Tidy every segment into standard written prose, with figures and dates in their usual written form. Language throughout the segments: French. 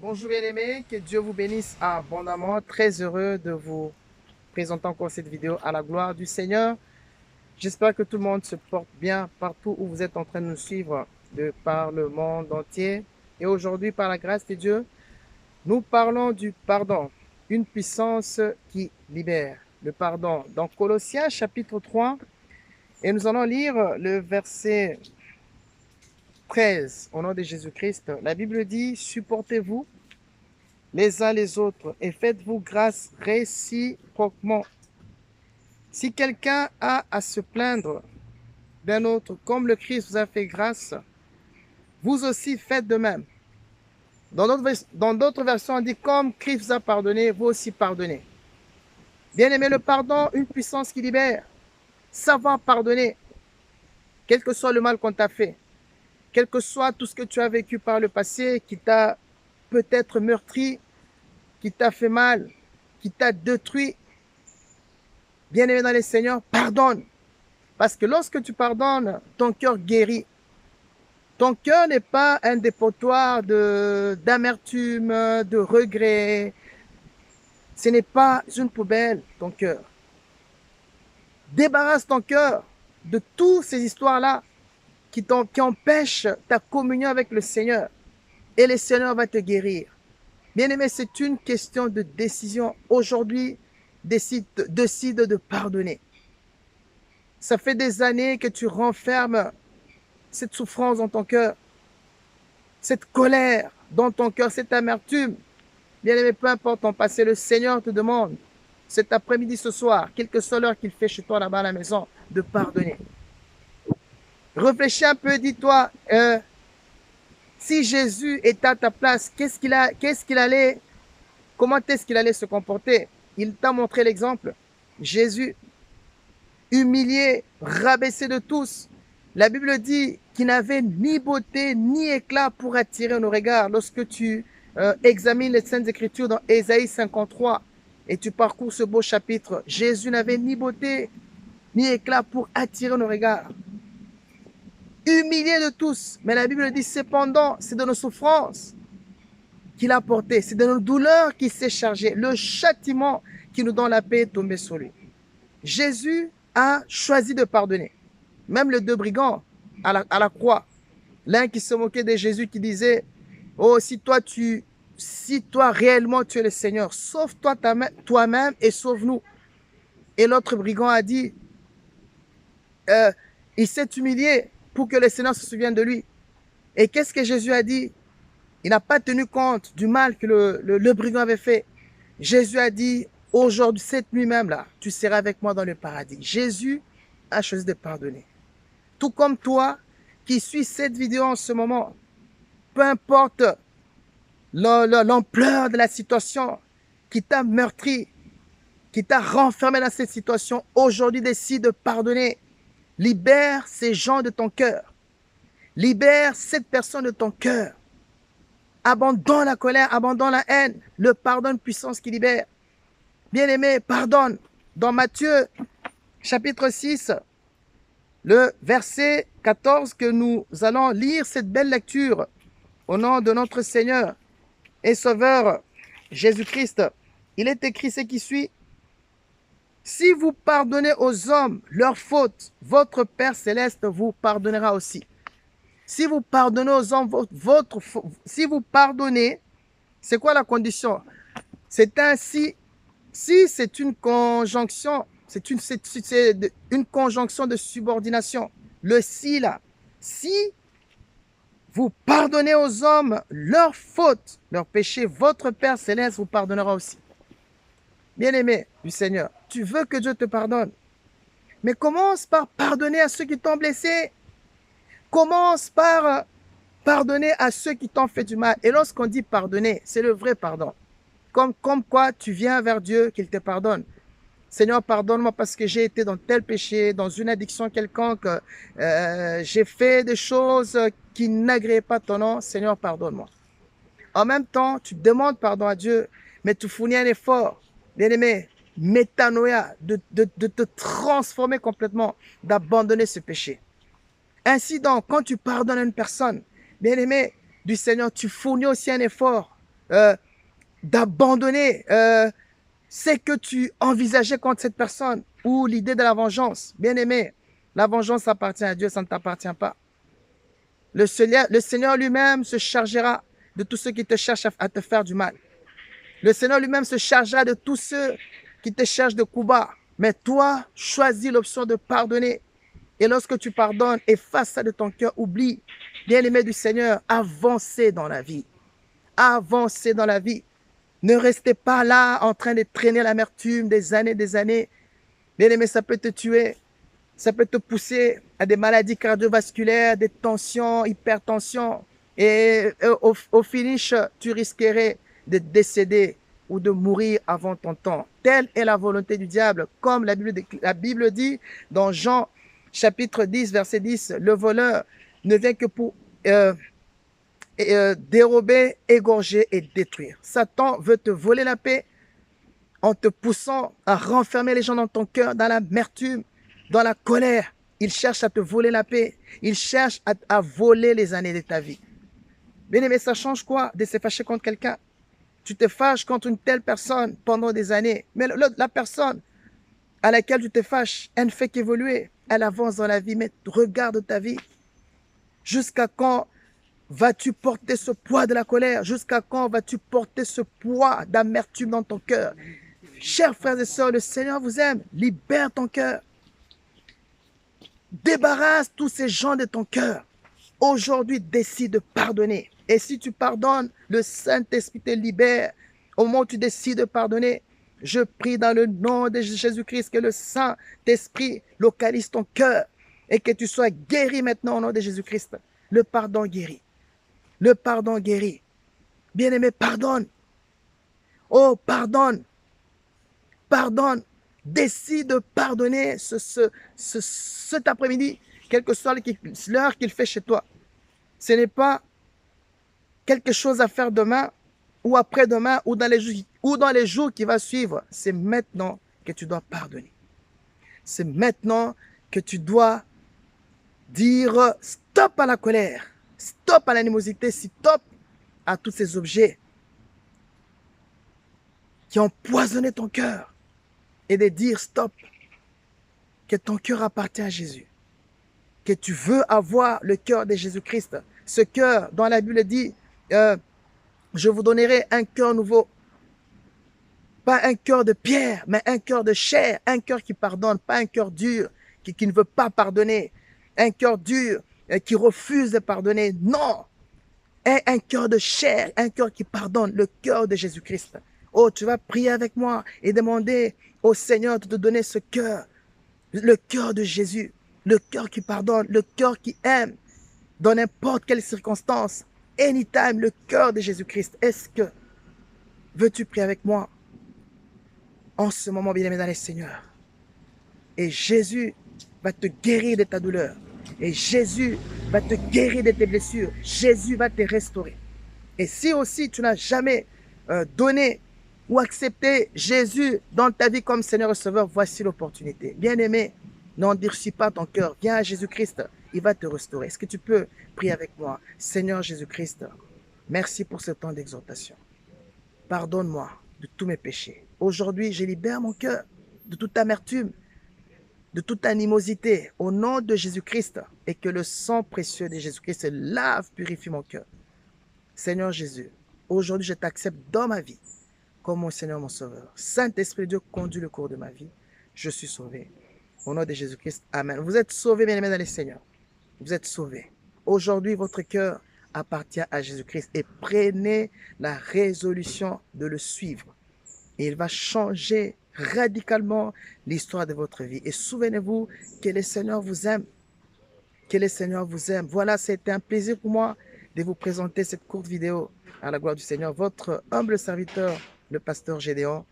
Bonjour bien-aimés, que Dieu vous bénisse abondamment. Très heureux de vous présenter encore cette vidéo à la gloire du Seigneur. J'espère que tout le monde se porte bien partout où vous êtes en train de nous suivre de par le monde entier. Et aujourd'hui, par la grâce de Dieu, nous parlons du pardon, une puissance qui libère. Le pardon dans Colossiens chapitre 3 et nous allons lire le verset 13 au nom de Jésus-Christ. La Bible dit, supportez-vous les uns les autres et faites-vous grâce réciproquement. Si quelqu'un a à se plaindre d'un autre, comme le Christ vous a fait grâce, vous aussi faites de même. Dans d'autres versions, on dit comme Christ vous a pardonné, vous aussi pardonnez. Bien aimé, le pardon, une puissance qui libère. Savoir pardonner, quel que soit le mal qu'on t'a fait, quel que soit tout ce que tu as vécu par le passé, qui t'a peut-être meurtri, qui t'a fait mal, qui t'a détruit. Bien-aimé dans les Seigneurs, pardonne. Parce que lorsque tu pardonnes, ton cœur guérit. Ton cœur n'est pas un dépotoir d'amertume, de regret. Ce n'est pas une poubelle, ton cœur. Débarrasse ton cœur de toutes ces histoires-là qui empêchent ta communion avec le Seigneur. Et le Seigneur va te guérir. Bien-aimé, c'est une question de décision. Aujourd'hui, décide de pardonner. Ça fait des années que tu renfermes cette souffrance dans ton cœur, cette colère dans ton cœur, cette amertume. Bien-aimé, peu importe ton passé, le Seigneur te demande cet après-midi, ce soir, quelle que soit l'heure qu'il fait chez toi là-bas à la maison, de pardonner. Réfléchis un peu, dis-toi, si Jésus était à ta place, comment est-ce qu'il allait se comporter? Il t'a montré l'exemple. Jésus, humilié, rabaissé de tous. La Bible dit qu'il n'avait ni beauté ni éclat pour attirer nos regards. Lorsque tu examines les Saintes Écritures dans Ésaïe 53 et tu parcours ce beau chapitre, Jésus n'avait ni beauté ni éclat pour attirer nos regards. Humilié de tous. Mais la Bible dit cependant, c'est de nos souffrances qu'il a porté, c'est de nos douleurs qu'il s'est chargé. Le châtiment qui nous donne la paix est tombé sur lui. Jésus a choisi de pardonner. Même les deux brigands à la croix, l'un qui se moquait de Jésus, qui disait, oh, si toi réellement tu es le Seigneur, sauve-toi toi-même et sauve-nous. Et l'autre brigand a dit, il s'est humilié pour que le Seigneur se souvienne de lui. Et qu'est-ce que Jésus a dit? Il n'a pas tenu compte du mal que le brigand avait fait. Jésus a dit, aujourd'hui, cette nuit même là, tu seras avec moi dans le paradis. Jésus a choisi de pardonner. Tout comme toi qui suis cette vidéo en ce moment, peu importe l'ampleur de la situation qui t'a meurtri, qui t'a renfermé dans cette situation, aujourd'hui décide de pardonner. Libère ces gens de ton cœur. Libère cette personne de ton cœur. Abandonne la colère, abandonne la haine. Le pardon, une puissance qui libère. Bien-aimé, pardonne. Dans Matthieu, chapitre 6, le verset 14 que nous allons lire cette belle lecture au nom de notre Seigneur et Sauveur Jésus-Christ. Il est écrit ce qui suit. Si vous pardonnez aux hommes leurs fautes, votre Père Céleste vous pardonnera aussi. Si vous pardonnez aux hommes si vous pardonnez, c'est quoi la condition? C'est ainsi, si c'est une conjonction, c'est une conjonction de subordination. Le si là, si vous pardonnez aux hommes leurs fautes, leurs péchés, votre Père Céleste vous pardonnera aussi. Bien-aimé du Seigneur, tu veux que Dieu te pardonne. Mais commence par pardonner à ceux qui t'ont blessé. Commence par pardonner à ceux qui t'ont fait du mal. Et lorsqu'on dit pardonner, c'est le vrai pardon. Comme quoi tu viens vers Dieu, qu'il te pardonne. Seigneur, pardonne-moi parce que j'ai été dans tel péché, dans une addiction quelconque. J'ai fait des choses qui n'agréaient pas ton nom. Seigneur, pardonne-moi. En même temps, tu demandes pardon à Dieu, mais tu fournis un effort. Bien-aimé, métanoïa, de te transformer complètement, d'abandonner ce péché. Ainsi donc, quand tu pardonnes à une personne, bien-aimé du Seigneur, tu fournis aussi un effort d'abandonner ce que tu envisageais contre cette personne ou l'idée de la vengeance. Bien-aimé, la vengeance appartient à Dieu, ça ne t'appartient pas. Le Seigneur lui-même se chargera de tous ceux qui te cherchent à te faire du mal. Le Seigneur lui-même se chargera de tous ceux qui te cherchent de coups bas. Mais toi, choisis l'option de pardonner. Et lorsque tu pardonnes, efface ça de ton cœur, oublie. Bien-aimé du Seigneur, avancez dans la vie. Avancez dans la vie. Ne restez pas là en train de traîner l'amertume des années. Bien-aimé, ça peut te tuer. Ça peut te pousser à des maladies cardiovasculaires, des tensions, hypertension. Et au finish, tu risquerais de décéder ou de mourir avant ton temps. Telle est la volonté du diable. Comme la Bible dit dans Jean chapitre 10, verset 10, le voleur ne vient que pour dérober, égorger et détruire. Satan veut te voler la paix en te poussant à renfermer les gens dans ton cœur, dans l'amertume, dans la colère. Il cherche à te voler la paix. Il cherche à voler les années de ta vie. Bien aimé, ça change quoi de se fâcher contre quelqu'un? Tu te fâches contre une telle personne pendant des années. Mais la personne à laquelle tu te fâches, elle ne fait qu'évoluer. Elle avance dans la vie. Mais regarde ta vie. Jusqu'à quand vas-tu porter ce poids de la colère? Jusqu'à quand vas-tu porter ce poids d'amertume dans ton cœur? Chers frères et sœurs, le Seigneur vous aime. Libère ton cœur. Débarrasse tous ces gens de ton cœur. Aujourd'hui, décide de pardonner. Et si tu pardonnes, le Saint-Esprit te libère. Au moment où tu décides de pardonner, je prie dans le nom de Jésus-Christ que le Saint-Esprit localise ton cœur et que tu sois guéri maintenant au nom de Jésus-Christ. Le pardon guérit. Le pardon guérit. Bien-aimé, pardonne. Oh, pardonne. Pardonne. Décide de pardonner cet après-midi, quelle que soit l'heure qu'il fait chez toi. Ce n'est pas quelque chose à faire demain ou après-demain ou dans les jours qui vont suivre. C'est maintenant que tu dois pardonner. C'est maintenant que tu dois dire stop à la colère, stop à l'animosité, stop à tous ces objets qui ont empoisonné ton cœur et de dire stop, que ton cœur appartient à Jésus, que tu veux avoir le cœur de Jésus-Christ, ce cœur dont la Bible dit je vous donnerai un cœur nouveau, pas un cœur de pierre, mais un cœur de chair, un cœur qui pardonne, pas un cœur dur qui ne veut pas pardonner, un cœur dur qui refuse de pardonner, non, un cœur de chair, un cœur qui pardonne, le cœur de Jésus-Christ. Oh, tu vas prier avec moi et demander au Seigneur de te donner ce cœur, le cœur de Jésus, le cœur qui pardonne, le cœur qui aime, dans n'importe quelle circonstance, anytime, le cœur de Jésus-Christ. Est-ce que veux-tu prier avec moi en ce moment, bien-aimé dans le Seigneur? Et Jésus va te guérir de ta douleur. Et Jésus va te guérir de tes blessures. Jésus va te restaurer. Et si aussi tu n'as jamais donné ou accepté Jésus dans ta vie comme Seigneur et Sauveur, voici l'opportunité. Bien-aimé, n'endurcis pas ton cœur. Viens à Jésus-Christ, il va te restaurer. Est-ce que tu peux prier avec moi? Seigneur Jésus-Christ, merci pour ce temps d'exhortation. Pardonne-moi de tous mes péchés. Aujourd'hui, je libère mon cœur de toute amertume, de toute animosité au nom de Jésus-Christ et que le sang précieux de Jésus-Christ lave, purifie mon cœur. Seigneur Jésus, aujourd'hui, je t'accepte dans ma vie comme mon Seigneur, mon Sauveur. Saint-Esprit de Dieu, conduis le cours de ma vie. Je suis sauvé. Au nom de Jésus-Christ, Amen. Vous êtes sauvés, bien-aimés dans le Seigneur. Vous êtes sauvés. Aujourd'hui, votre cœur appartient à Jésus-Christ et prenez la résolution de le suivre. Et il va changer radicalement l'histoire de votre vie. Et souvenez-vous que le Seigneur vous aime. Que le Seigneur vous aime. Voilà, c'était un plaisir pour moi de vous présenter cette courte vidéo à la gloire du Seigneur. Votre humble serviteur, le pasteur Gédéon.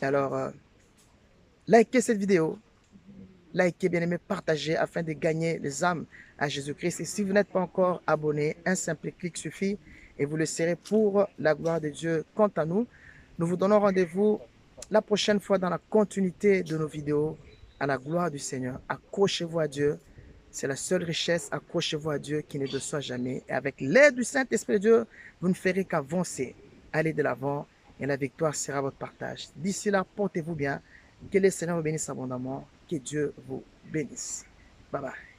Alors, likez cette vidéo. Likez, bien-aimé, partagez afin de gagner les âmes à Jésus-Christ. Et si vous n'êtes pas encore abonné, un simple clic suffit et vous le serez pour la gloire de Dieu. Quant à nous, nous vous donnons rendez-vous la prochaine fois dans la continuité de nos vidéos à la gloire du Seigneur. Accrochez-vous à Dieu. C'est la seule richesse. Accrochez-vous à Dieu qui ne déçoit jamais. Et avec l'aide du Saint-Esprit de Dieu, vous ne ferez qu'avancer. Allez de l'avant et la victoire sera votre partage. D'ici là, portez-vous bien. Que le Seigneur vous bénisse abondamment. Que Dieu vous bénisse. Bye bye.